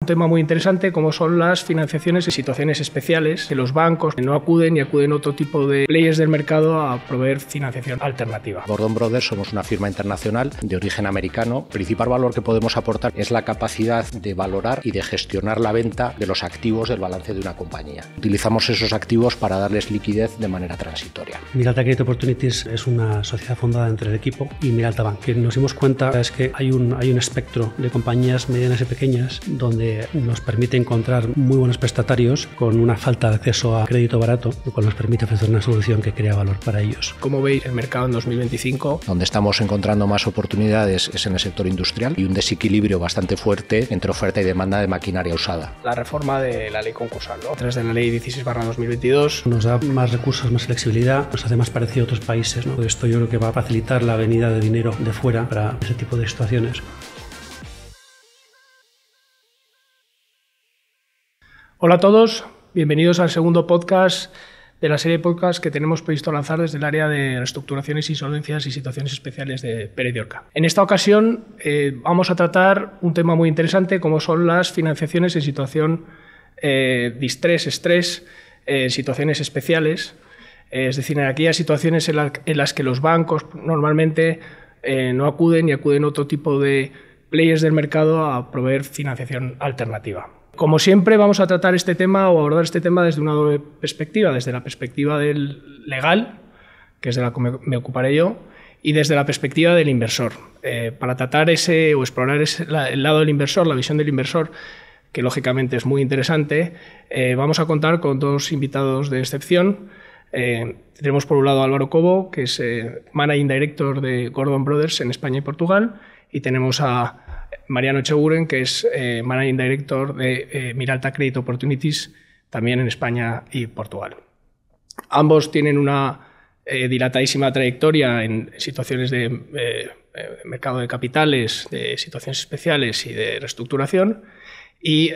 Un tema muy interesante como son las financiaciones en situaciones especiales, que los bancos no acuden y acuden otro tipo de players del mercado a proveer financiación alternativa. Gordon Brothers somos una firma internacional de origen americano. El principal valor que podemos aportar es la capacidad de valorar y de gestionar la venta de los activos del balance de una compañía. Utilizamos esos activos para darles liquidez de manera transitoria. Miralta Credit Opportunities es una sociedad fundada entre el equipo y Miralta Bank. Que nos dimos cuenta es que hay un espectro de compañías medianas y pequeñas donde nos permite encontrar muy buenos prestatarios con una falta de acceso a crédito barato, lo cual nos permite ofrecer una solución que crea valor para ellos. ¿Cómo veis el mercado en 2025? Donde estamos encontrando más oportunidades es en el sector industrial y un desequilibrio bastante fuerte entre oferta y demanda de maquinaria usada. La reforma de la ley concursal, ¿no? Tras de la ley 16/2022. Nos da más recursos, más flexibilidad, nos hace más parecido a otros países, ¿no? Esto yo creo que va a facilitar la venida de dinero de fuera para ese tipo de situaciones. Hola a todos, bienvenidos al segundo podcast de la serie de podcasts que tenemos previsto lanzar desde el área de reestructuraciones, insolvencias y situaciones especiales de Pérez de Orca. En esta ocasión vamos a tratar un tema muy interesante como son las financiaciones en situación de estrés, situaciones especiales, es decir, en aquellas situaciones en las que los bancos normalmente no acuden y acuden otro tipo de players del mercado a proveer financiación alternativa. Como siempre, vamos a tratar este tema o abordar este tema desde una doble perspectiva, desde la perspectiva del legal, que es de la que me ocuparé yo, y desde la perspectiva del inversor. Para tratar explorar el lado del inversor, la visión del inversor, que lógicamente es muy interesante, vamos a contar con dos invitados de excepción. Tenemos por un lado a Álvaro Cobo, que es Managing Director de Gordon Brothers en España y Portugal, y tenemos a Mariano Echeguren, que es Managing Director de Miralta Credit Opportunities, también en España y Portugal. Ambos tienen una dilatadísima trayectoria en situaciones de mercado de capitales, de situaciones especiales y de reestructuración, y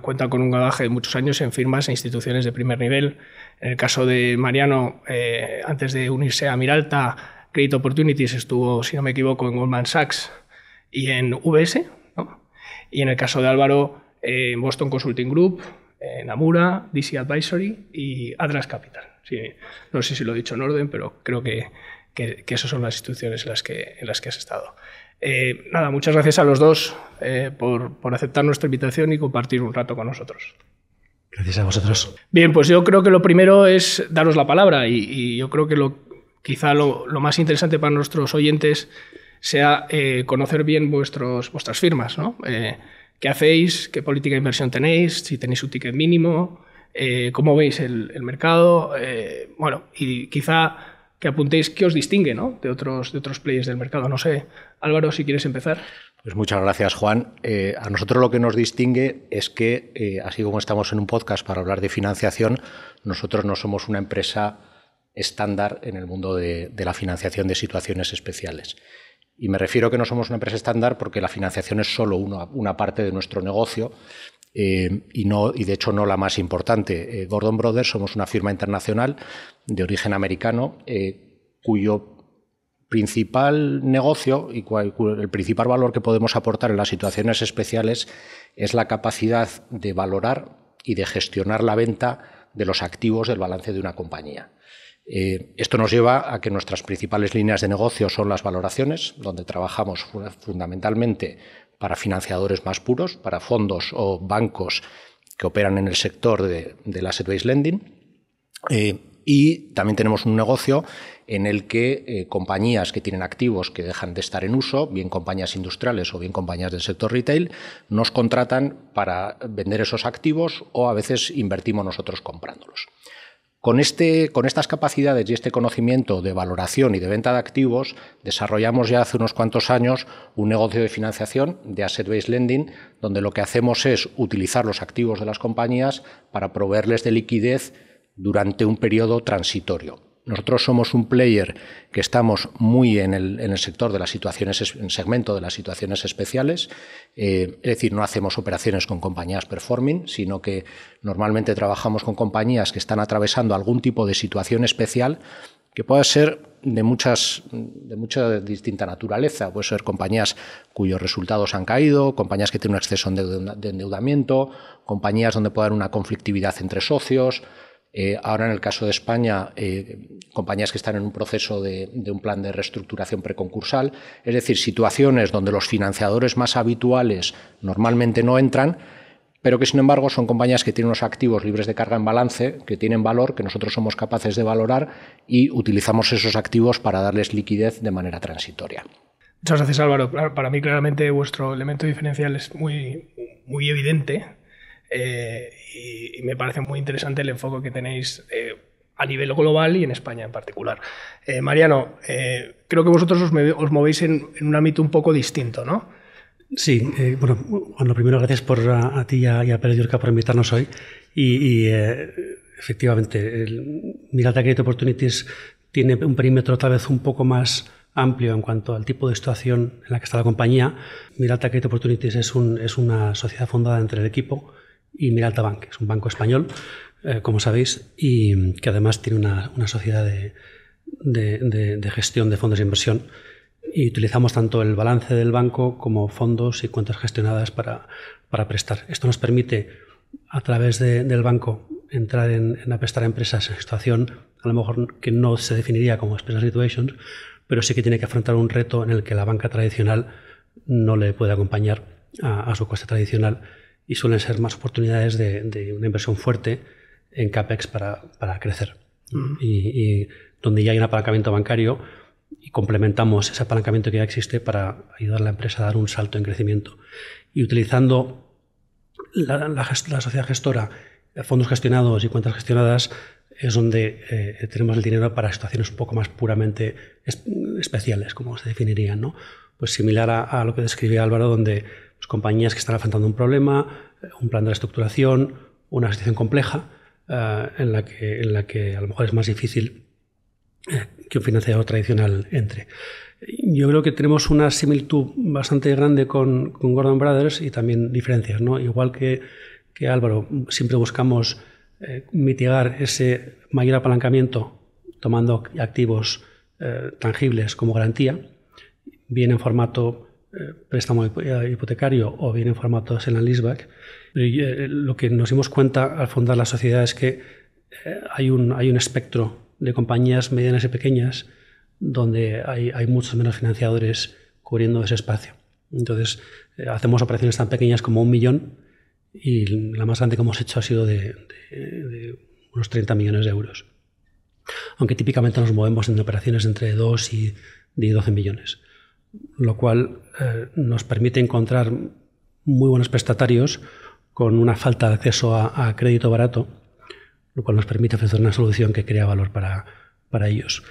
cuentan con un bagaje de muchos años en firmas e instituciones de primer nivel. En el caso de Mariano, antes de unirse a Miralta Credit Opportunities, estuvo, si no me equivoco, en Goldman Sachs y en UBS, ¿no? Y en el caso de Álvaro, en Boston Consulting Group, Namura, DC Advisory y Atlas Capital. Sí, no sé si lo he dicho en orden, pero creo que esas son las instituciones en las que has estado. Muchas gracias a los dos por aceptar nuestra invitación y compartir un rato con nosotros. Gracias a vosotros. Bien, pues yo creo que lo primero es daros la palabra y yo creo que quizá lo más interesante para nuestros oyentes sea conocer bien vuestras firmas, ¿no? ¿Qué hacéis? ¿Qué política de inversión tenéis? Si tenéis un ticket mínimo, ¿cómo veis el mercado? Y quizá que apuntéis qué os distingue, ¿no? de otros players del mercado. No sé, Álvaro, si quieres empezar. Pues muchas gracias, Juan. A nosotros lo que nos distingue es que, así como estamos en un podcast para hablar de financiación, nosotros no somos una empresa estándar en el mundo de la financiación de situaciones especiales. Y me refiero que no somos una empresa estándar porque la financiación es solo una parte de nuestro negocio y de hecho no la más importante. Gordon Brothers somos una firma internacional de origen americano cuyo principal negocio y el principal valor que podemos aportar en las situaciones especiales es la capacidad de valorar y de gestionar la venta de los activos del balance de una compañía. Esto nos lleva a que nuestras principales líneas de negocio son las valoraciones, donde trabajamos fundamentalmente para financiadores más puros, para fondos o bancos que operan en el sector del asset-based lending. Y también tenemos un negocio en el que compañías que tienen activos que dejan de estar en uso, bien compañías industriales o bien compañías del sector retail, nos contratan para vender esos activos o a veces invertimos nosotros comprándolos. Con estas capacidades y este conocimiento de valoración y de venta de activos, desarrollamos ya hace unos cuantos años un negocio de financiación de asset-based lending, donde lo que hacemos es utilizar los activos de las compañías para proveerles de liquidez durante un periodo transitorio. Nosotros somos un player que estamos muy en el sector de las situaciones, en el segmento de las situaciones especiales, es decir, no hacemos operaciones con compañías performing, sino que normalmente trabajamos con compañías que están atravesando algún tipo de situación especial que puede ser de mucha distinta naturaleza. Puede ser compañías cuyos resultados han caído, compañías que tienen un exceso de endeudamiento, compañías donde puede haber una conflictividad entre socios. Ahora, en el caso de España, compañías que están en un proceso de un plan de reestructuración preconcursal, es decir, situaciones donde los financiadores más habituales normalmente no entran, pero que, sin embargo, son compañías que tienen unos activos libres de carga en balance, que tienen valor, que nosotros somos capaces de valorar y utilizamos esos activos para darles liquidez de manera transitoria. Muchas gracias, Álvaro. Para mí, claramente, vuestro elemento diferencial es muy evidente. Y me parece muy interesante el enfoque que tenéis a nivel global y en España en particular. Mariano, creo que vosotros os movéis en un ámbito un poco distinto, ¿no? Sí, bueno, lo primero, gracias a ti y a Pérez Llorca por invitarnos hoy. Efectivamente, Miralta Credit Opportunities tiene un perímetro tal vez un poco más amplio en cuanto al tipo de situación en la que está la compañía. Miralta Credit Opportunities es una sociedad fundada entre el equipo y Miralta Bank, es un banco español, como sabéis, y que además tiene una sociedad de gestión de fondos de inversión, y utilizamos tanto el balance del banco como fondos y cuentas gestionadas para prestar. Esto nos permite, a través del banco, entrar a prestar a empresas en situación a lo mejor que no se definiría como special situations, pero sí que tiene que afrontar un reto en el que la banca tradicional no le puede acompañar a su coste tradicional, y suelen ser más oportunidades de una inversión fuerte en CAPEX para crecer. Y donde ya hay un apalancamiento bancario y complementamos ese apalancamiento que ya existe para ayudar a la empresa a dar un salto en crecimiento. Y utilizando la sociedad gestora, fondos gestionados y cuentas gestionadas, es donde tenemos el dinero para situaciones un poco más puramente especiales, como se definirían, ¿no? Pues similar a lo que describía Álvaro, donde compañías que están afrontando un problema, un plan de reestructuración, una situación compleja en la que a lo mejor es más difícil que un financiador tradicional entre. Yo creo que tenemos una similitud bastante grande con Gordon Brothers y también diferencias, ¿no? Igual que Álvaro, siempre buscamos mitigar ese mayor apalancamiento tomando activos tangibles como garantía, bien en formato préstamo hipotecario o bien en formato sell and leaseback. Lo que nos dimos cuenta al fundar la sociedad es que hay un espectro de compañías medianas y pequeñas donde hay muchos menos financiadores cubriendo ese espacio. Entonces, hacemos operaciones tan pequeñas como 1 millón, y la más grande que hemos hecho ha sido de unos 30 millones de euros. Aunque típicamente nos movemos en operaciones entre 2 y 12 millones. Lo cual nos permite encontrar muy buenos prestatarios con una falta de acceso a crédito barato, lo cual nos permite ofrecer una solución que crea valor para ellos.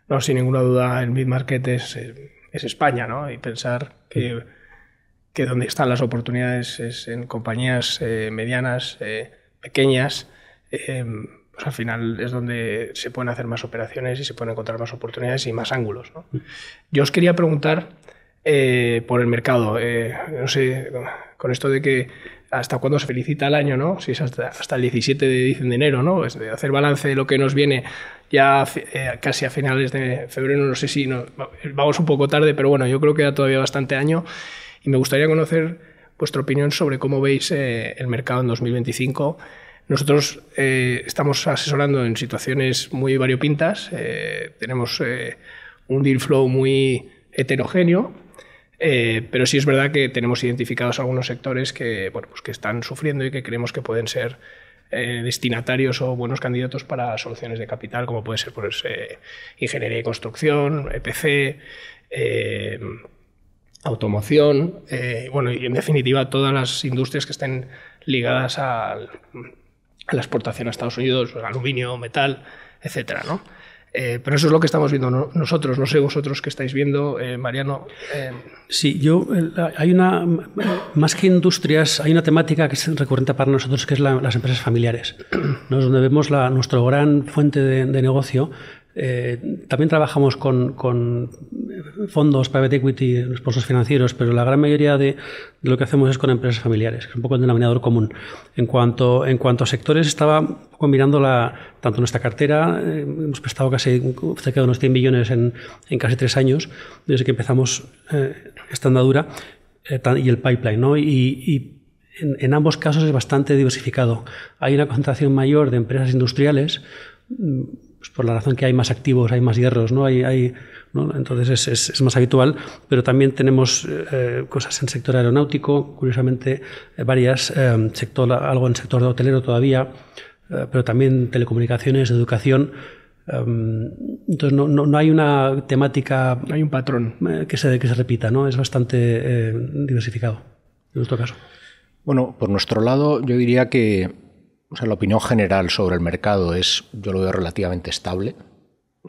No, sin ninguna duda, el mid-market es España, ¿no? Y pensar que donde están las oportunidades es en compañías medianas, pequeñas, pues al final es donde se pueden hacer más operaciones y se pueden encontrar más oportunidades y más ángulos, ¿no? Yo os quería preguntar por el mercado. No sé, con esto de que hasta cuándo se felicita el año, ¿no? Si es hasta el 17 de enero, ¿no? Es de hacer balance de lo que nos viene ya casi a finales de febrero. No sé si vamos un poco tarde, pero bueno, yo creo que da todavía bastante año. Y me gustaría conocer vuestra opinión sobre cómo veis el mercado en 2025. Nosotros estamos asesorando en situaciones muy variopintas. Tenemos un deal flow muy heterogéneo, pero sí es verdad que tenemos identificados algunos sectores que están sufriendo y que creemos que pueden ser destinatarios o buenos candidatos para soluciones de capital, como puede ser ingeniería y construcción, EPC, automoción, y en definitiva todas las industrias que estén ligadas a la exportación a Estados Unidos, aluminio, metal, etcétera, ¿no? Pero eso es lo que estamos viendo nosotros. No sé vosotros qué estáis viendo, Mariano. Sí, más que industrias, hay una temática que es recurrente para nosotros, que es las empresas familiares, ¿no? Es donde vemos nuestra gran fuente de negocio También trabajamos con fondos, private equity, sponsors financieros, pero la gran mayoría de lo que hacemos es con empresas familiares, que es un poco el denominador común. En cuanto a sectores, estaba mirando tanto nuestra cartera, hemos prestado casi cerca de unos 100 millones en casi 3 años, desde que empezamos esta andadura, y el pipeline, ¿no? Y en ambos casos es bastante diversificado. Hay una concentración mayor de empresas industriales, pues por la razón que hay más activos, hay más hierros, ¿no? ¿no? Entonces es más habitual, pero también tenemos cosas en sector aeronáutico, curiosamente varias, algo en sector de hotelero todavía, pero también telecomunicaciones, educación. Entonces no hay una temática, no hay un patrón que se repita, ¿no? Es bastante diversificado en nuestro caso. Bueno, por nuestro lado yo diría que la opinión general sobre el mercado yo lo veo relativamente estable.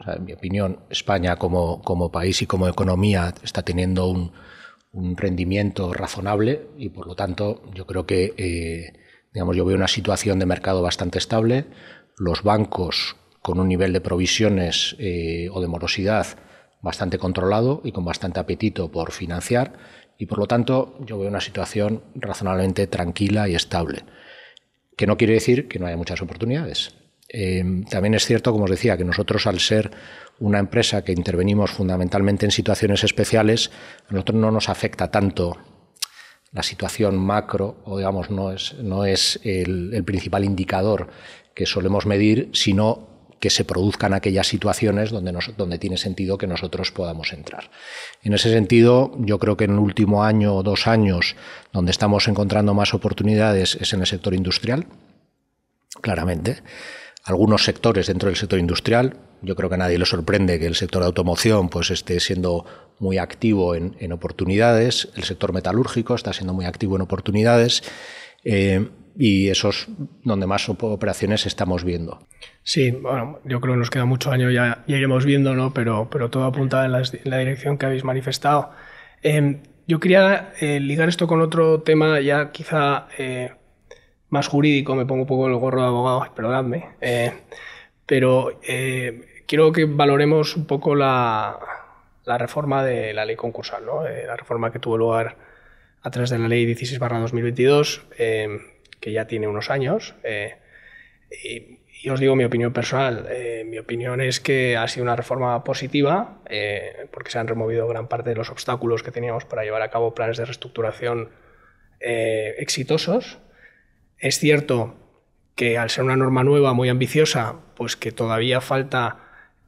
En mi opinión, España como país y como economía está teniendo un rendimiento razonable y por lo tanto yo creo que yo veo una situación de mercado bastante estable. Los bancos con un nivel de provisiones o de morosidad bastante controlado y con bastante apetito por financiar y por lo tanto yo veo una situación razonablemente tranquila y estable. Que no quiere decir que no haya muchas oportunidades. También es cierto, como os decía, que nosotros al ser una empresa que intervenimos fundamentalmente en situaciones especiales, a nosotros no nos afecta tanto la situación macro, o digamos no es el principal indicador que solemos medir, sino que se produzcan aquellas situaciones donde tiene sentido que nosotros podamos entrar. En ese sentido, yo creo que en el último año o 2 años, donde estamos encontrando más oportunidades es en el sector industrial, claramente. Algunos sectores dentro del sector industrial, yo creo que a nadie le sorprende que el sector de automoción pues esté siendo muy activo en oportunidades, el sector metalúrgico está siendo muy activo en oportunidades, y eso es donde más operaciones estamos viendo. Sí, bueno, yo creo que nos queda mucho año, ya iremos viendo, ¿no? Pero todo apunta en la dirección que habéis manifestado. Yo quería ligar esto con otro tema ya quizá más jurídico, me pongo un poco el gorro de abogado, perdonadme, pero quiero que valoremos un poco la reforma de la ley concursal, ¿no? La reforma que tuvo lugar a través de la ley 16/2022, que ya tiene unos años, y os digo mi opinión personal. Mi opinión es que ha sido una reforma positiva, porque se han removido gran parte de los obstáculos que teníamos para llevar a cabo planes de reestructuración exitosos. Es cierto que al ser una norma nueva, muy ambiciosa, pues que todavía falta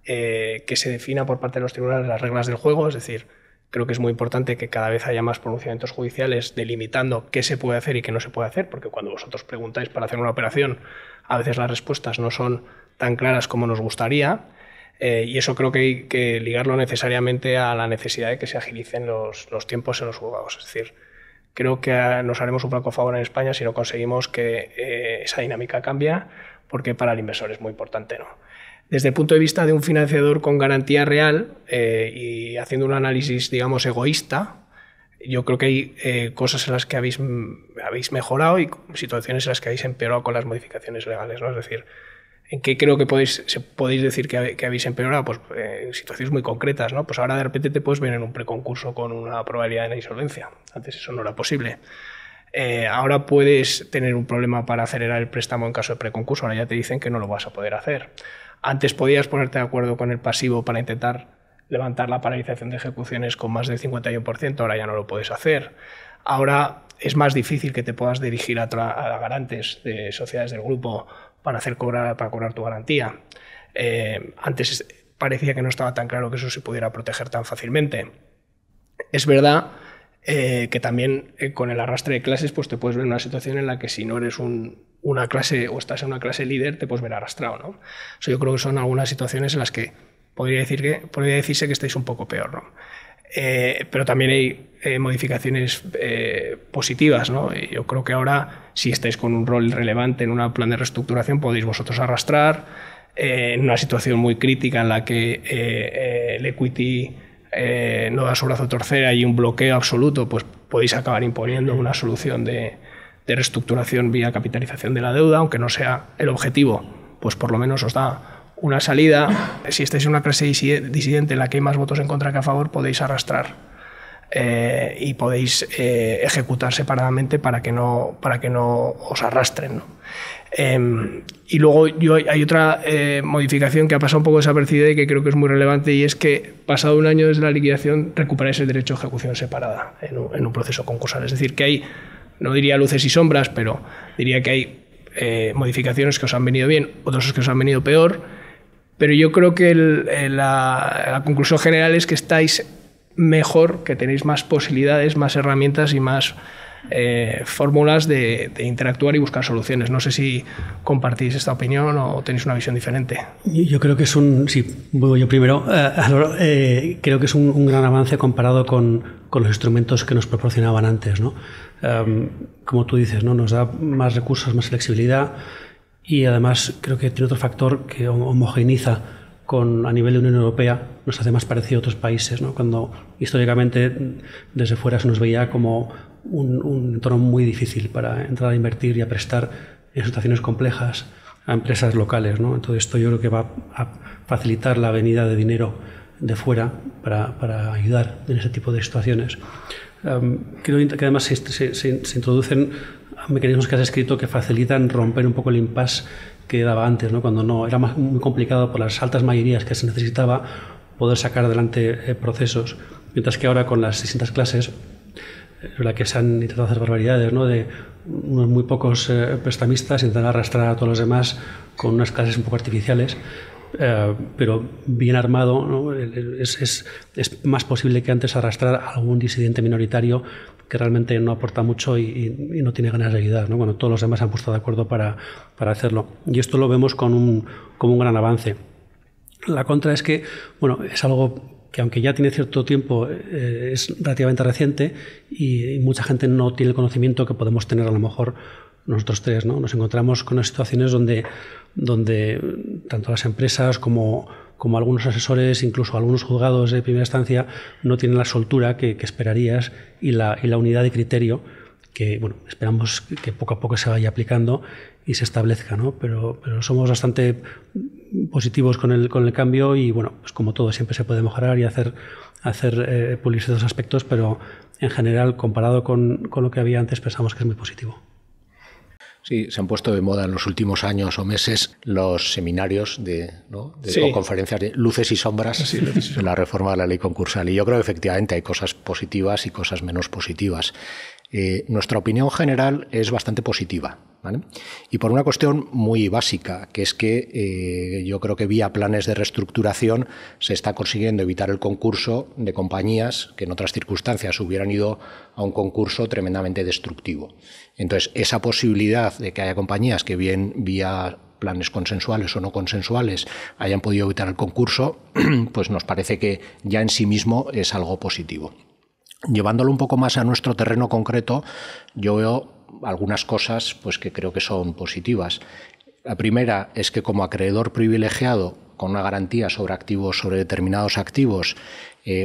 que se defina por parte de los tribunales las reglas del juego, es decir, creo que es muy importante que cada vez haya más pronunciamientos judiciales delimitando qué se puede hacer y qué no se puede hacer, porque cuando vosotros preguntáis para hacer una operación, a veces las respuestas no son tan claras como nos gustaría, y eso creo que hay que ligarlo necesariamente a la necesidad de que se agilicen los tiempos en los juzgados. Es decir, creo que nos haremos un flaco favor en España si no conseguimos que esa dinámica cambie, porque para el inversor es muy importante, ¿no? Desde el punto de vista de un financiador con garantía real y haciendo un análisis, digamos, egoísta, yo creo que hay cosas en las que habéis mejorado y situaciones en las que habéis empeorado con las modificaciones legales, ¿no? Es decir, ¿en qué creo que podéis decir que habéis empeorado? Pues en situaciones muy concretas, ¿no? Pues ahora de repente te puedes ver en un preconcurso con una probabilidad de insolvencia. Antes eso no era posible. Ahora puedes tener un problema para acelerar el préstamo en caso de preconcurso. Ahora ya te dicen que no lo vas a poder hacer. Antes podías ponerte de acuerdo con el pasivo para intentar levantar la paralización de ejecuciones con más del 51%, ahora ya no lo puedes hacer. Ahora es más difícil que te puedas dirigir a garantes de sociedades del grupo para cobrar tu garantía. Antes parecía que no estaba tan claro que eso se pudiera proteger tan fácilmente. Es verdad que también con el arrastre de clases pues te puedes ver en una situación en la que si no eres una clase o estás en una clase líder te puedes ver arrastrado, ¿no? O sea, yo creo que son algunas situaciones en las que podría decirse que estáis un poco peor, ¿no? Pero también hay modificaciones positivas, ¿no? Y yo creo que ahora, si estáis con un rol relevante en un plan de reestructuración, podéis vosotros arrastrar en una situación muy crítica en la que el equity no da su brazo a torcer, hay un bloqueo absoluto, pues podéis acabar imponiendo una solución de reestructuración vía capitalización de la deuda, aunque no sea el objetivo, pues por lo menos os da una salida. Si estáis en una clase disidente en la que hay más votos en contra que a favor, podéis arrastrar y podéis ejecutar separadamente para que no os arrastren, ¿no? Y luego hay otra modificación que ha pasado un poco desapercibida y que creo que es muy relevante, y es que pasado un año desde la liquidación recuperáis el derecho a ejecución separada en un proceso concursal. Es decir, que hay, no diría luces y sombras, pero diría que hay modificaciones que os han venido bien, otras que os han venido peor, pero yo creo que la conclusión general es que estáis mejor, que tenéis más posibilidades, más herramientas y más fórmulas de interactuar y buscar soluciones. No sé si compartís esta opinión o tenéis una visión diferente. Yo creo que es sí, voy yo primero. Creo que es un gran avance comparado con los instrumentos que nos proporcionaban antes, ¿no? Como tú dices, ¿no? Nos da más recursos, más flexibilidad, y además creo que tiene otro factor que homogeniza a nivel de Unión Europea, nos hace más parecido a otros países, ¿no? Cuando históricamente desde fuera se nos veía como un entorno muy difícil para entrar a invertir y a prestar en situaciones complejas a empresas locales, ¿no? Entonces esto yo creo que va a facilitar la venida de dinero de fuera para ayudar en ese tipo de situaciones. Creo que además se introducen mecanismos que has escrito que facilitan romper un poco el impasse que daba antes, ¿no? Cuando no era muy complicado por las altas mayorías que se necesitaba poder sacar adelante procesos, mientras que ahora con las distintas clases en la que se han intentado hacer barbaridades, ¿no? De unos muy pocos prestamistas intentan arrastrar a todos los demás con unas clases un poco artificiales, pero bien armado, ¿no? Es más posible que antes arrastrar a algún disidente minoritario que realmente no aporta mucho y no tiene ganas de ayudar, ¿no? Bueno, todos los demás se han puesto de acuerdo para hacerlo. Y esto lo vemos como un gran avance. La contra es que, bueno, es algo que aunque ya tiene cierto tiempo, es relativamente reciente y mucha gente no tiene el conocimiento que podemos tener a lo mejor nosotros tres, ¿no? Nos encontramos con situaciones donde tanto las empresas como algunos asesores, incluso algunos juzgados de primera instancia, no tienen la soltura que esperarías y la unidad de criterio que, bueno, esperamos que poco a poco se vaya aplicando y se establezca, ¿no? Pero somos bastante positivos con el cambio y, bueno, pues como todo, siempre se puede mejorar y hacer pulir esos aspectos, pero en general, comparado con lo que había antes, pensamos que es muy positivo. Sí, se han puesto de moda en los últimos años o meses los seminarios o conferencias de luces y sombras en la reforma de la ley concursal. Y yo creo que efectivamente hay cosas positivas y cosas menos positivas. Nuestra opinión general es bastante positiva, ¿vale? Y por una cuestión muy básica, que es que yo creo que vía planes de reestructuración se está consiguiendo evitar el concurso de compañías que en otras circunstancias hubieran ido a un concurso tremendamente destructivo. Entonces, esa posibilidad de que haya compañías que bien vía planes consensuales o no consensuales hayan podido evitar el concurso, pues nos parece que ya en sí mismo es algo positivo. Llevándolo un poco más a nuestro terreno concreto, yo veo algunas cosas pues, que creo que son positivas. La primera es que como acreedor privilegiado, con una garantía sobre determinados activos,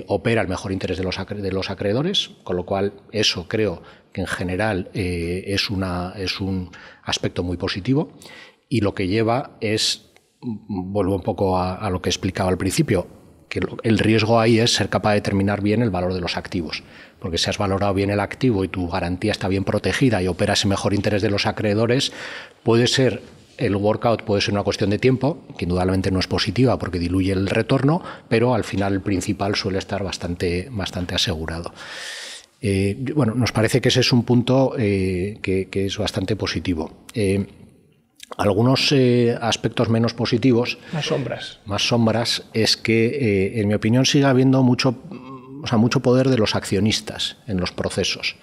opera el mejor interés de los acreedores, con lo cual eso creo que en general es un aspecto muy positivo. Y lo que lleva es, vuelvo un poco a lo que explicaba al principio, que el riesgo ahí es ser capaz de determinar bien el valor de los activos, porque si has valorado bien el activo y tu garantía está bien protegida y operas en mejor interés de los acreedores, el workout puede ser una cuestión de tiempo, que indudablemente no es positiva porque diluye el retorno, pero al final el principal suele estar bastante asegurado. Bueno, nos parece que ese es un punto que es bastante positivo. Algunos aspectos menos positivos, más sombras, es que, en mi opinión, sigue habiendo mucho poder de los accionistas en los procesos,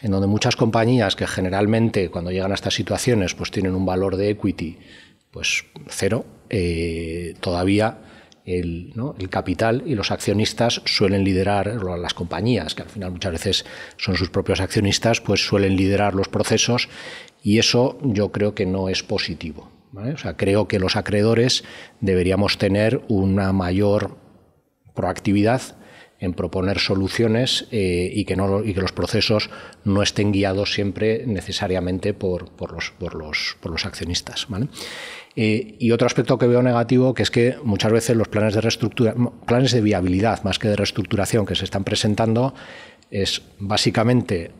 en donde muchas compañías que generalmente cuando llegan a estas situaciones pues tienen un valor de equity pues cero, todavía el capital y los accionistas suelen liderar, las compañías que al final muchas veces son sus propios accionistas, pues suelen liderar los procesos. Y eso yo creo que no es positivo, ¿vale? O sea, creo que los acreedores deberíamos tener una mayor proactividad en proponer soluciones y que los procesos no estén guiados siempre necesariamente por los accionistas, ¿vale? Y otro aspecto que veo negativo, que es que muchas veces los planes de viabilidad más que de reestructuración que se están presentando es básicamente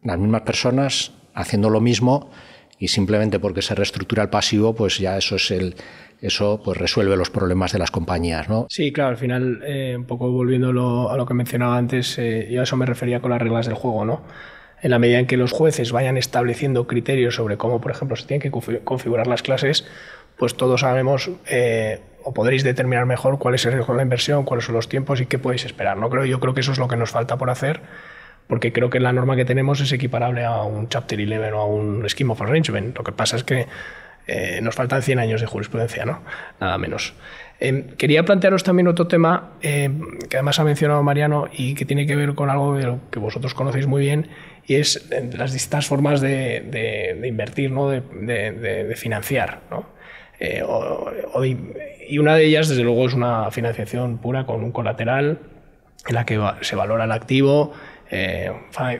las mismas personas haciendo lo mismo, y simplemente porque se reestructura el pasivo, pues ya eso pues resuelve los problemas de las compañías, ¿no? Sí, claro, al final, un poco volviendo a lo que mencionaba antes, yo a eso me refería con las reglas del juego, ¿no? En la medida en que los jueces vayan estableciendo criterios sobre cómo, por ejemplo, se tienen que configurar las clases, pues todos sabemos o podréis determinar mejor cuál es el riesgo de la inversión, cuáles son los tiempos y qué podéis esperar, ¿no? Yo creo que eso es lo que nos falta por hacer, porque creo que la norma que tenemos es equiparable a un Chapter 11 o a un Scheme of Arrangement. Lo que pasa es que nos faltan 100 años de jurisprudencia, ¿no? Nada menos. Quería plantearos también otro tema que además ha mencionado Mariano y que tiene que ver con algo de lo que vosotros conocéis muy bien, y es las distintas formas de invertir, ¿no? de financiar, ¿no? Y una de ellas, desde luego, es una financiación pura con un colateral en la que se valora el activo,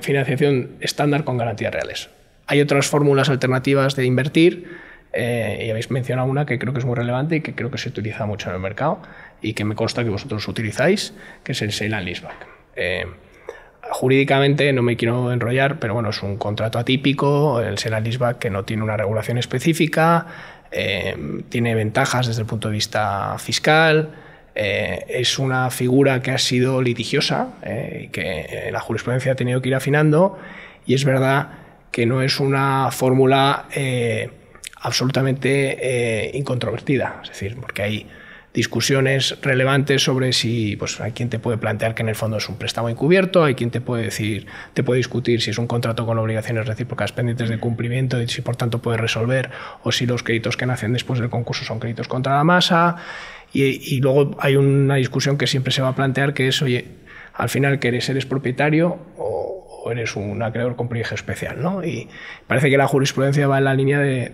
financiación estándar con garantías reales. Hay otras fórmulas alternativas de invertir, y habéis mencionado una que creo que es muy relevante y que creo que se utiliza mucho en el mercado y que me consta que vosotros utilizáis, que es el sale and leaseback. Jurídicamente no me quiero enrollar, pero bueno, es un contrato atípico, el sale and leaseback, que no tiene una regulación específica, tiene ventajas desde el punto de vista fiscal, es una figura que ha sido litigiosa y que la jurisprudencia ha tenido que ir afinando, y es verdad que no es una fórmula absolutamente incontrovertida, es decir, porque hay discusiones relevantes sobre si, pues hay quien te puede plantear que en el fondo es un préstamo encubierto, hay quien te puede discutir si es un contrato con obligaciones recíprocas pendientes de cumplimiento y si por tanto puede resolver, o si los créditos que nacen después del concurso son créditos contra la masa, y luego hay una discusión que siempre se va a plantear, que es, oye, al final, que eres propietario o eres un acreedor con privilegio especial, ¿no? Y parece que la jurisprudencia va en la línea de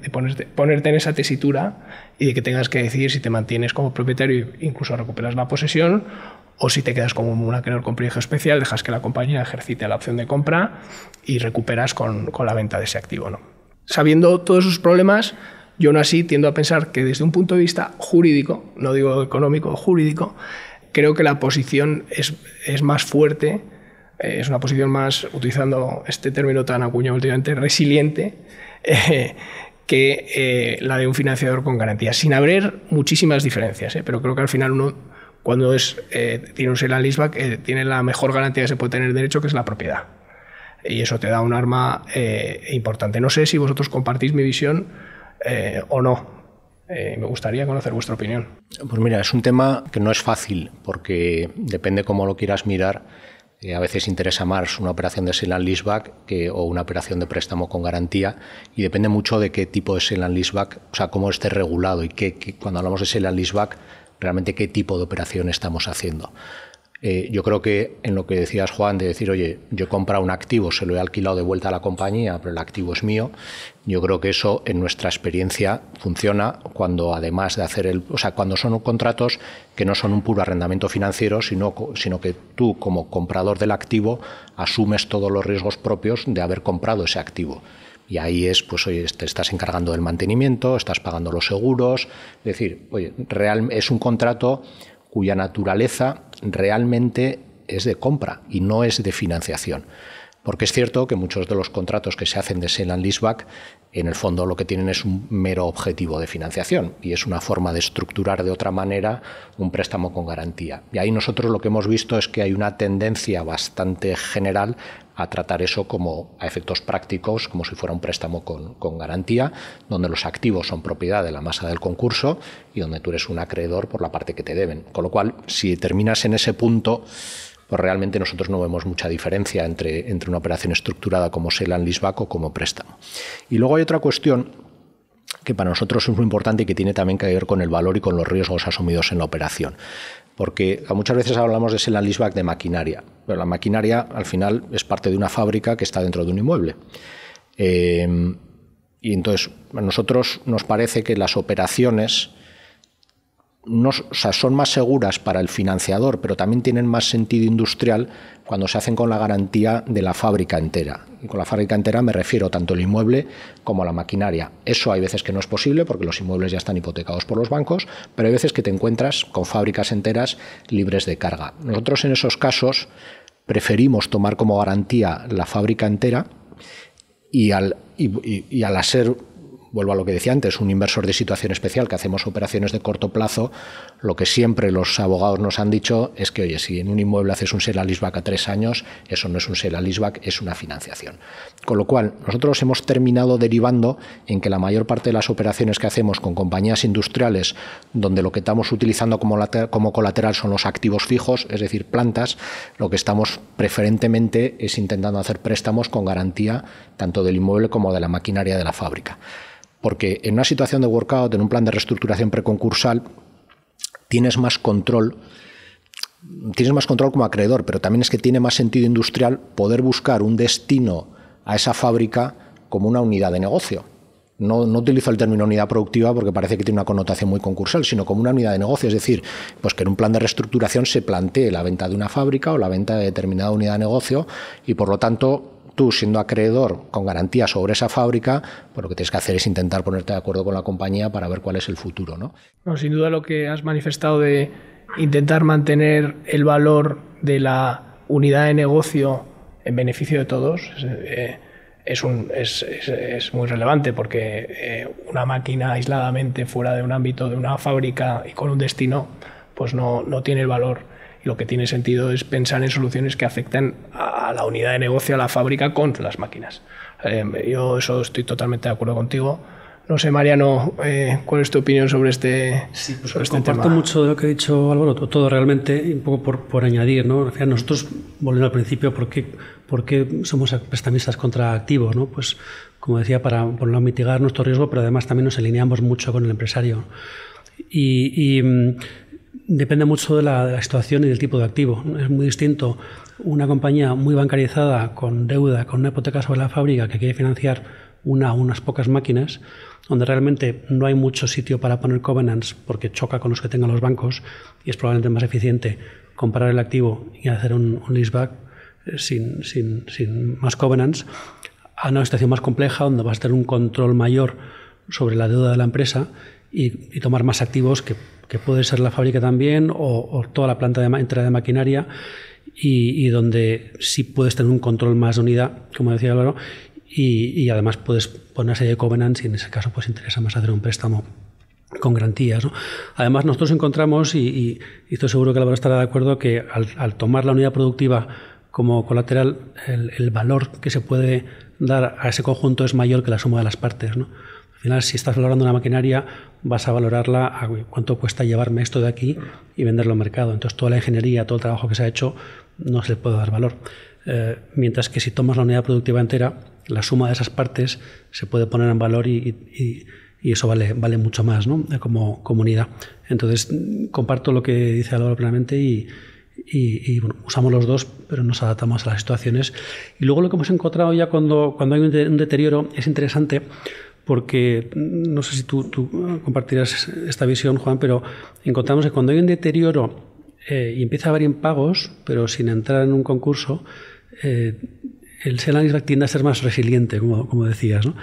ponerte en esa tesitura y de que tengas que decidir si te mantienes como propietario e incluso recuperas la posesión, o si te quedas como un acreedor con privilegio especial, dejas que la compañía ejercite la opción de compra y recuperas con la venta de ese activo, ¿no? Sabiendo todos esos problemas, yo aún así tiendo a pensar que desde un punto de vista jurídico, no digo económico, jurídico, creo que la posición es más fuerte. Es una posición más, utilizando este término tan acuñado últimamente, resiliente, que la de un financiador con garantía, sin haber muchísimas diferencias, pero creo que al final uno, cuando tiene un sale and leaseback, tiene la mejor garantía que se puede tener derecho, que es la propiedad. Y eso te da un arma importante. No sé si vosotros compartís mi visión o no. Me gustaría conocer vuestra opinión. Pues mira, es un tema que no es fácil, porque depende cómo lo quieras mirar. A veces interesa más una operación de sale and leaseback o una operación de préstamo con garantía, y depende mucho de qué tipo de sale and leaseback, o sea, cómo esté regulado y cuando hablamos de sale and leaseback, realmente qué tipo de operación estamos haciendo. Yo creo que en lo que decías, Juan, de decir, oye, yo he comprado un activo, se lo he alquilado de vuelta a la compañía, pero el activo es mío, yo creo que eso en nuestra experiencia funciona cuando, además de hacer cuando son contratos que no son un puro arrendamiento financiero, sino que tú, como comprador del activo, asumes todos los riesgos propios de haber comprado ese activo. Y ahí es, pues, oye, te estás encargando del mantenimiento, estás pagando los seguros, es decir, oye, es un contrato cuya naturaleza realmente es de compra y no es de financiación. Porque es cierto que muchos de los contratos que se hacen de sale and leaseback, en el fondo lo que tienen es un mero objetivo de financiación, y es una forma de estructurar de otra manera un préstamo con garantía. Y ahí nosotros lo que hemos visto es que hay una tendencia bastante general a tratar eso como, a efectos prácticos, como si fuera un préstamo con garantía, donde los activos son propiedad de la masa del concurso y donde tú eres un acreedor por la parte que te deben. Con lo cual, si terminas en ese punto, pues realmente nosotros no vemos mucha diferencia entre una operación estructurada como sale and leaseback o como préstamo. Y luego hay otra cuestión que para nosotros es muy importante y que tiene también que ver con el valor y con los riesgos asumidos en la operación. Porque muchas veces hablamos de sale and leaseback de maquinaria, pero la maquinaria al final es parte de una fábrica que está dentro de un inmueble. Y entonces a nosotros nos parece que las operaciones no, o sea, son más seguras para el financiador, pero también tienen más sentido industrial cuando se hacen con la garantía de la fábrica entera. Y con la fábrica entera me refiero tanto al inmueble como a la maquinaria. Eso hay veces que no es posible porque los inmuebles ya están hipotecados por los bancos, pero hay veces que te encuentras con fábricas enteras libres de carga. Nosotros en esos casos preferimos tomar como garantía la fábrica entera y al ser, vuelvo a lo que decía antes, un inversor de situación especial que hacemos operaciones de corto plazo, lo que siempre los abogados nos han dicho es que, oye, si en un inmueble haces un sale and leaseback a 3 años, eso no es un sale and leaseback, es una financiación. Con lo cual, nosotros hemos terminado derivando en que la mayor parte de las operaciones que hacemos con compañías industriales, donde lo que estamos utilizando como colateral son los activos fijos, es decir, plantas, lo que estamos preferentemente es intentando hacer préstamos con garantía tanto del inmueble como de la maquinaria de la fábrica. Porque en una situación de workout, en un plan de reestructuración preconcursal, tienes más control como acreedor, pero también es que tiene más sentido industrial poder buscar un destino a esa fábrica como una unidad de negocio. No utilizo el término unidad productiva porque parece que tiene una connotación muy concursal, sino como una unidad de negocio, es decir, pues que en un plan de reestructuración se plantee la venta de una fábrica o la venta de determinada unidad de negocio y, por lo tanto, tú, siendo acreedor con garantía sobre esa fábrica, pues lo que tienes que hacer es intentar ponerte de acuerdo con la compañía para ver cuál es el futuro, ¿no? No, sin duda lo que has manifestado de intentar mantener el valor de la unidad de negocio en beneficio de todos es muy relevante, porque una máquina aisladamente fuera de un ámbito de una fábrica y con un destino pues no tiene el valor. Lo que tiene sentido es pensar en soluciones que afecten a la unidad de negocio, a la fábrica, con las máquinas. Yo eso estoy totalmente de acuerdo contigo. No sé, Mariano, ¿cuál es tu opinión sobre este, sobre este tema? Comparto mucho de lo que ha dicho Álvaro, todo realmente, un poco por añadir, ¿no? Al final, nosotros, volviendo al principio, ¿por qué somos prestamistas contra activos, ¿no? Pues, como decía, para por no mitigar nuestro riesgo, pero además también nos alineamos mucho con el empresario. Depende mucho de la situación y del tipo de activo. Es muy distinto una compañía muy bancarizada, con deuda, con una hipoteca sobre la fábrica, que quiere financiar unas pocas máquinas, donde realmente no hay mucho sitio para poner covenants porque choca con los que tengan los bancos, y es probablemente más eficiente comprar el activo y hacer un leaseback sin más covenants, a una situación más compleja donde vas a tener un control mayor sobre la deuda de la empresa y tomar más activos que puede ser la fábrica también o toda la planta entera de maquinaria, y donde sí puedes tener un control más de unidad, como decía Álvaro, y además puedes poner una serie de covenants y en ese caso pues interesa más hacer un préstamo con garantías, ¿no? Además, nosotros encontramos, y estoy seguro que Álvaro estará de acuerdo, que al tomar la unidad productiva como colateral, el valor que se puede dar a ese conjunto es mayor que la suma de las partes, ¿no? Al final, si estás valorando una maquinaria, vas a valorarla a cuánto cuesta llevarme esto de aquí y venderlo al mercado. Entonces, toda la ingeniería, todo el trabajo que se ha hecho, no se le puede dar valor. Mientras que si tomas la unidad productiva entera, la suma de esas partes se puede poner en valor y eso vale mucho más, ¿no? Como unidad. Entonces, comparto lo que dice Álvaro plenamente y bueno, usamos los dos, pero nos adaptamos a las situaciones. Y luego lo que hemos encontrado ya cuando hay un deterioro es interesante, porque no sé si tú compartirás esta visión, Juan, pero encontramos que cuando hay un deterioro y empieza a haber impagos, pero sin entrar en un concurso, el sale and leaseback tiende a ser más resiliente, como decías, ¿no?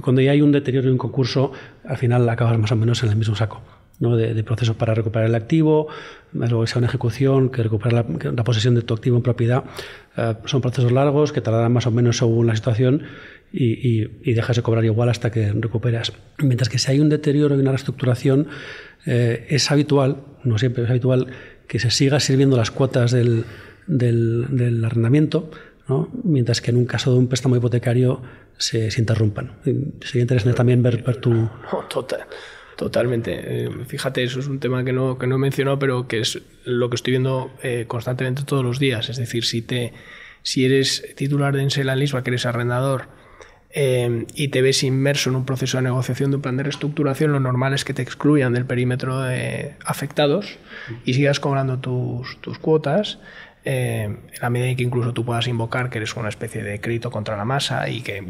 Cuando ya hay un deterioro y un concurso, al final acabas más o menos en el mismo saco, ¿no? De procesos para recuperar el activo, más luego que sea una ejecución, que recuperar la posesión de tu activo en propiedad. Son procesos largos que tardarán más o menos según la situación y dejas de cobrar igual hasta que recuperas. Mientras que si hay un deterioro y una reestructuración, es habitual, no siempre es habitual, que se siga sirviendo las cuotas del arrendamiento, ¿no? Mientras que en un caso de un préstamo hipotecario se interrumpan. Sería interesante también ver tu... No, totalmente. Fíjate, eso es un tema que no he mencionado, pero que es lo que estoy viendo constantemente todos los días. Es decir, si eres titular de sale and leaseback, que eres arrendador, y te ves inmerso en un proceso de negociación de un plan de reestructuración, lo normal es que te excluyan del perímetro de afectados y sigas cobrando tus cuotas, en la medida en que incluso tú puedas invocar que eres una especie de crédito contra la masa y que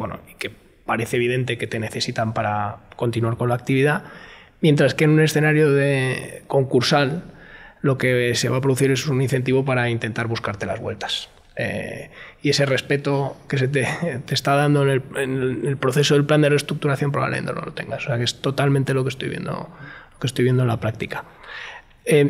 parece evidente que te necesitan para continuar con la actividad, mientras que en un escenario de concursal lo que se va a producir es un incentivo para intentar buscarte las vueltas. Y ese respeto que se te está dando en el proceso del plan de reestructuración probablemente no lo tengas. O sea, que es totalmente lo que estoy viendo en la práctica.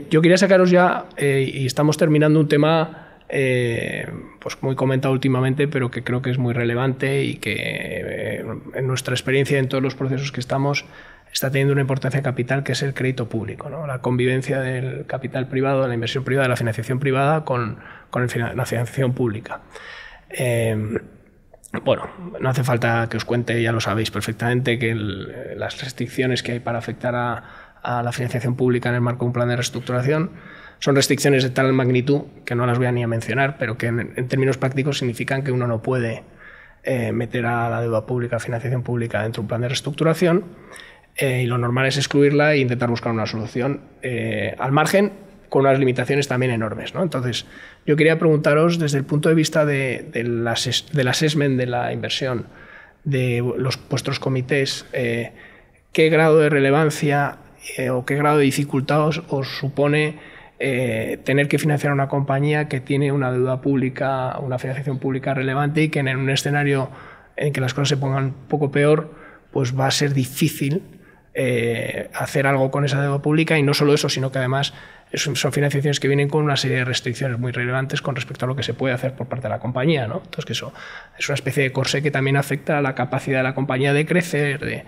Yo quería sacaros ya, y estamos terminando un tema pues muy comentado últimamente, pero que creo que es muy relevante y que en nuestra experiencia en todos los procesos que estamos está teniendo una importancia capital, que es el crédito público, ¿no? La convivencia del capital privado, de la inversión privada, de la financiación privada con la financiación pública. Bueno, no hace falta que os cuente, ya lo sabéis perfectamente, que las restricciones que hay para afectar a la financiación pública en el marco de un plan de reestructuración son restricciones de tal magnitud que no las voy a ni a mencionar, pero que en términos prácticos significan que uno no puede meter a la deuda pública, a financiación pública dentro de un plan de reestructuración, y lo normal es excluirla e intentar buscar una solución al margen, con unas limitaciones también enormes, ¿no? Entonces, yo quería preguntaros desde el punto de vista del assessment de la inversión, de vuestros comités, ¿qué grado de relevancia o qué grado de dificultad os supone tener que financiar una compañía que tiene una deuda pública, una financiación pública relevante, y que en un escenario en que las cosas se pongan un poco peor, pues va a ser difícil hacer algo con esa deuda pública? Y no solo eso, sino que además son financiaciones que vienen con una serie de restricciones muy relevantes con respecto a lo que se puede hacer por parte de la compañía, ¿no? Entonces, que eso es una especie de corsé que también afecta a la capacidad de la compañía de crecer.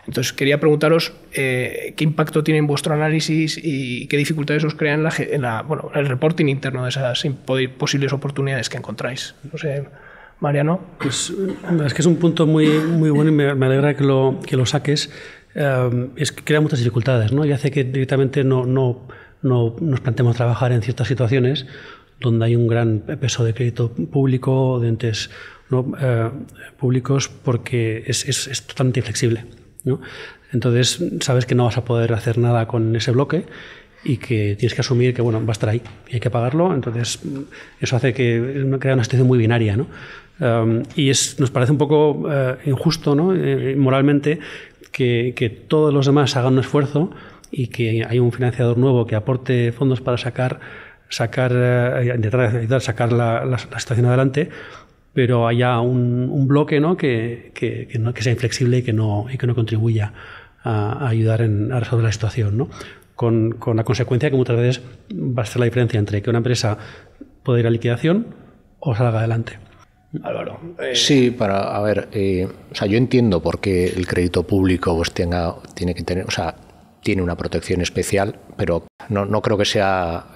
Entonces, quería preguntaros qué impacto tiene en vuestro análisis y qué dificultades os crean en el reporting interno de esas posibles oportunidades que encontráis. No sé, Mariano. Pues es que es un punto muy, muy bueno y me alegra que lo saques. Es que crea muchas dificultades, ¿no? Y hace que directamente no nos planteemos trabajar en ciertas situaciones donde hay un gran peso de crédito público, de entes, ¿no? Públicos, porque es totalmente inflexible, ¿no? Entonces sabes que no vas a poder hacer nada con ese bloque y que tienes que asumir que va a estar ahí y hay que pagarlo. Entonces eso hace que crea una situación muy binaria, ¿no? Y nos parece un poco injusto, ¿no? Moralmente, que todos los demás hagan un esfuerzo y que hay un financiador nuevo que aporte fondos para intentar ayudar a sacar la situación adelante, pero haya un bloque, ¿no? que sea inflexible y que no contribuya a ayudar a resolver la situación, ¿no? Con la consecuencia que muchas veces va a ser la diferencia entre que una empresa pueda ir a liquidación o salga adelante. Álvaro. Sí, o sea, yo entiendo por qué el crédito público pues tiene que tener, o sea, tiene una protección especial, pero no creo que sea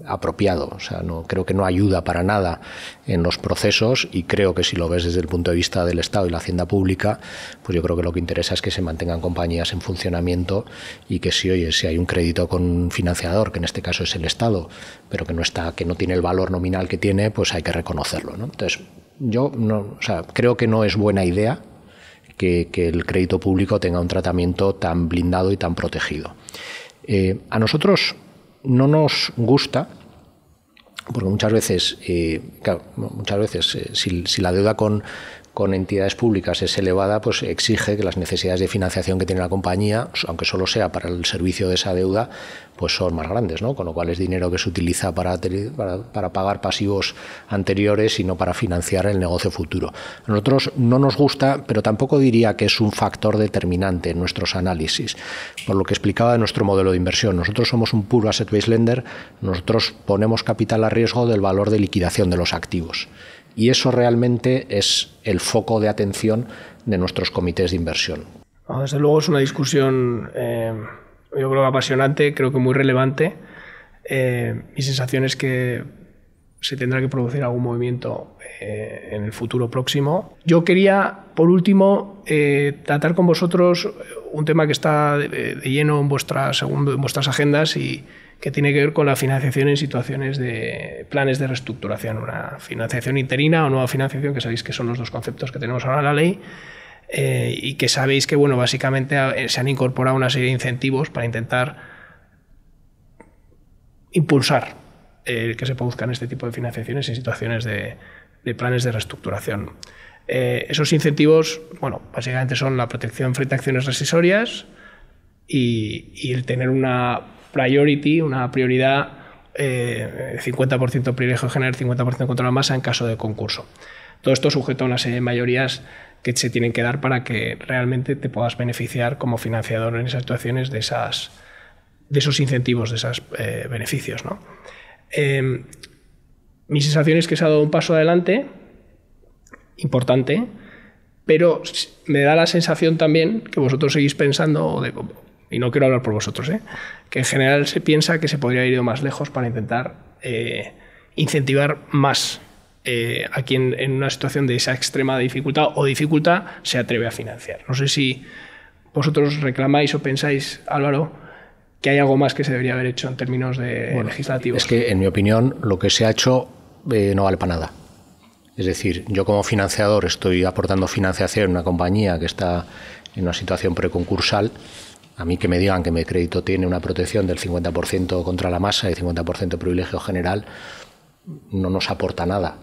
apropiado. O sea, no creo que no ayuda para nada en los procesos, y creo que si lo ves desde el punto de vista del Estado y la hacienda pública, pues yo creo que lo que interesa es que se mantengan compañías en funcionamiento y que si hay un crédito con un financiador, que en este caso es el Estado, pero que no tiene el valor nominal que tiene, pues hay que reconocerlo, ¿no? Entonces, creo que no es buena idea que el crédito público tenga un tratamiento tan blindado y tan protegido. A nosotros no nos gusta, porque muchas veces, si la deuda con entidades públicas es elevada, pues exige que las necesidades de financiación que tiene la compañía, aunque solo sea para el servicio de esa deuda, pues son más grandes, ¿no? Con lo cual es dinero que se utiliza para pagar pasivos anteriores y no para financiar el negocio futuro. A nosotros no nos gusta, pero tampoco diría que es un factor determinante en nuestros análisis. Por lo que explicaba de nuestro modelo de inversión, nosotros somos un puro asset-based lender, nosotros ponemos capital a riesgo del valor de liquidación de los activos. Y eso realmente es el foco de atención de nuestros comités de inversión. Desde luego es una discusión, yo creo, apasionante, creo que muy relevante. Mi sensación es que se tendrá que producir algún movimiento en el futuro próximo. Yo quería, por último, tratar con vosotros un tema que está de lleno en vuestras agendas y que tiene que ver con la financiación en situaciones de planes de reestructuración, una financiación interina o nueva financiación, que sabéis que son los dos conceptos que tenemos ahora en la ley, y que sabéis que básicamente se han incorporado una serie de incentivos para intentar impulsar que se produzcan este tipo de financiaciones en situaciones de planes de reestructuración. Esos incentivos, básicamente son la protección frente a acciones rescisorias, y el tener una prioridad, 50% privilegio general, 50% contra la masa en caso de concurso. Todo esto sujeto a una serie de mayorías que se tienen que dar para que realmente te puedas beneficiar como financiador en esas situaciones de esos incentivos, de esos beneficios, ¿no? Mi sensación es que se ha dado un paso adelante importante, pero me da la sensación también que vosotros seguís pensando, y no quiero hablar por vosotros, que en general se piensa que se podría haber ido más lejos para intentar incentivar más a quien en una situación de esa extrema dificultad se atreve a financiar. No sé si vosotros reclamáis o pensáis, Álvaro, que hay algo más que se debería haber hecho en términos legislativos. Es que, en mi opinión, lo que se ha hecho no vale para nada. Es decir, yo como financiador estoy aportando financiación a una compañía que está en una situación preconcursal. A mí que me digan que mi crédito tiene una protección del 50% contra la masa y 50% privilegio general no nos aporta nada.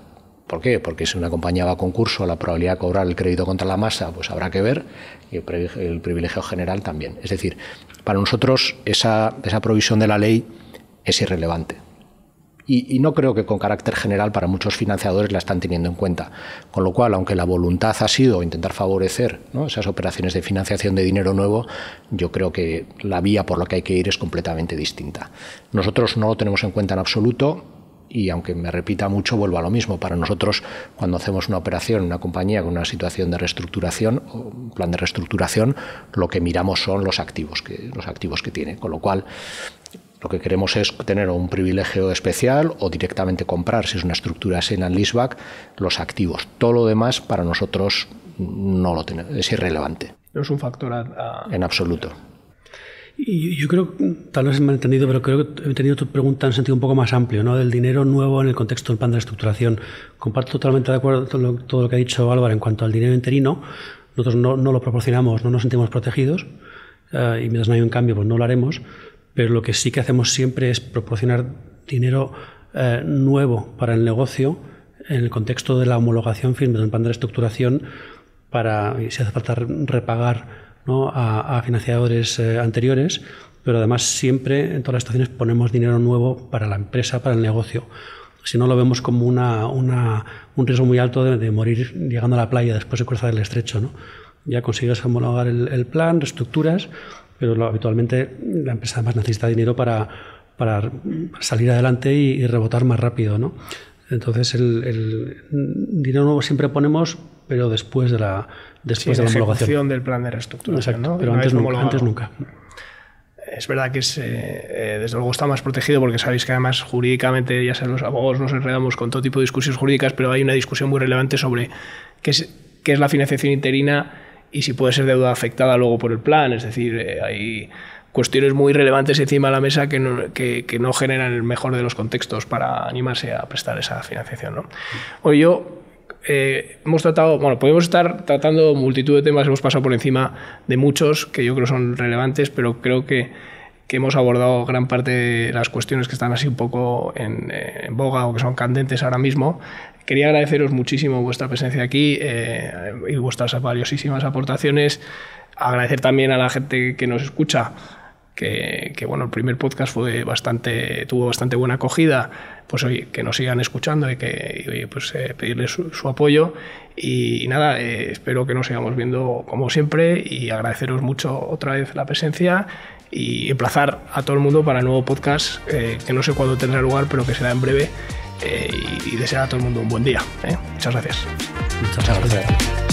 ¿Por qué? Porque si una compañía va a concurso, la probabilidad de cobrar el crédito contra la masa pues habrá que ver, y el privilegio general también. Es decir, para nosotros esa provisión de la ley es irrelevante. Y no creo que con carácter general para muchos financiadores la están teniendo en cuenta. Con lo cual, aunque la voluntad ha sido intentar favorecer, ¿no?, esas operaciones de financiación de dinero nuevo, yo creo que la vía por la que hay que ir es completamente distinta. Nosotros no lo tenemos en cuenta en absoluto. Y aunque me repita mucho, vuelvo a lo mismo. Para nosotros, cuando hacemos una operación en una compañía con una situación de reestructuración o un plan de reestructuración, lo que miramos son los activos que tiene. Con lo cual, lo que queremos es tener un privilegio especial o directamente comprar, si es una estructura sale and leaseback, los activos. Todo lo demás para nosotros no lo tenemos, es irrelevante. No es un factor en absoluto. Y yo creo, tal vez me he entendido, pero creo que he entendido tu pregunta en un sentido un poco más amplio, ¿no?, del dinero nuevo en el contexto del plan de reestructuración. Comparto totalmente de acuerdo todo lo que ha dicho Álvaro en cuanto al dinero interino. Nosotros no lo proporcionamos, no nos sentimos protegidos, y mientras no hay un cambio pues no lo haremos, pero lo que sí que hacemos siempre es proporcionar dinero nuevo para el negocio en el contexto de la homologación firme del plan de reestructuración para, si hace falta, repagar, ¿no?, a financiadores anteriores, pero además siempre en todas las situaciones ponemos dinero nuevo para la empresa, para el negocio. Si no, lo vemos como un riesgo muy alto de morir llegando a la playa después de cruzar el estrecho, ¿no? Ya consigues homologar el plan, reestructuras, pero habitualmente la empresa además necesita dinero para salir adelante y rebotar más rápido, ¿no? Entonces el dinero nuevo siempre ponemos, pero después de la homologación. Ejecución del plan de reestructuración. Exacto, ¿no? pero antes nunca. Es verdad que desde luego está más protegido porque sabéis que además jurídicamente, ya sabéis, los abogados nos enredamos con todo tipo de discusiones jurídicas, pero hay una discusión muy relevante sobre qué es la financiación interina y si puede ser deuda afectada luego por el plan. Es decir, hay cuestiones muy relevantes encima de la mesa que no generan el mejor de los contextos para animarse a prestar esa financiación, ¿no? Hoy hemos tratado, podemos estar tratando multitud de temas, hemos pasado por encima de muchos que yo creo son relevantes, pero creo que hemos abordado gran parte de las cuestiones que están así un poco en boga o que son candentes ahora mismo. Quería agradeceros muchísimo vuestra presencia aquí y vuestras valiosísimas aportaciones. Agradecer también a la gente que nos escucha, que el primer podcast tuvo bastante buena acogida. Pues oye, que nos sigan escuchando y que pedirles su apoyo. Y nada, espero que nos sigamos viendo como siempre y agradeceros mucho otra vez la presencia y emplazar a todo el mundo para el nuevo podcast, que no sé cuándo tendrá lugar, pero que será en breve, y desear a todo el mundo un buen día. Muchas gracias. Muchas gracias.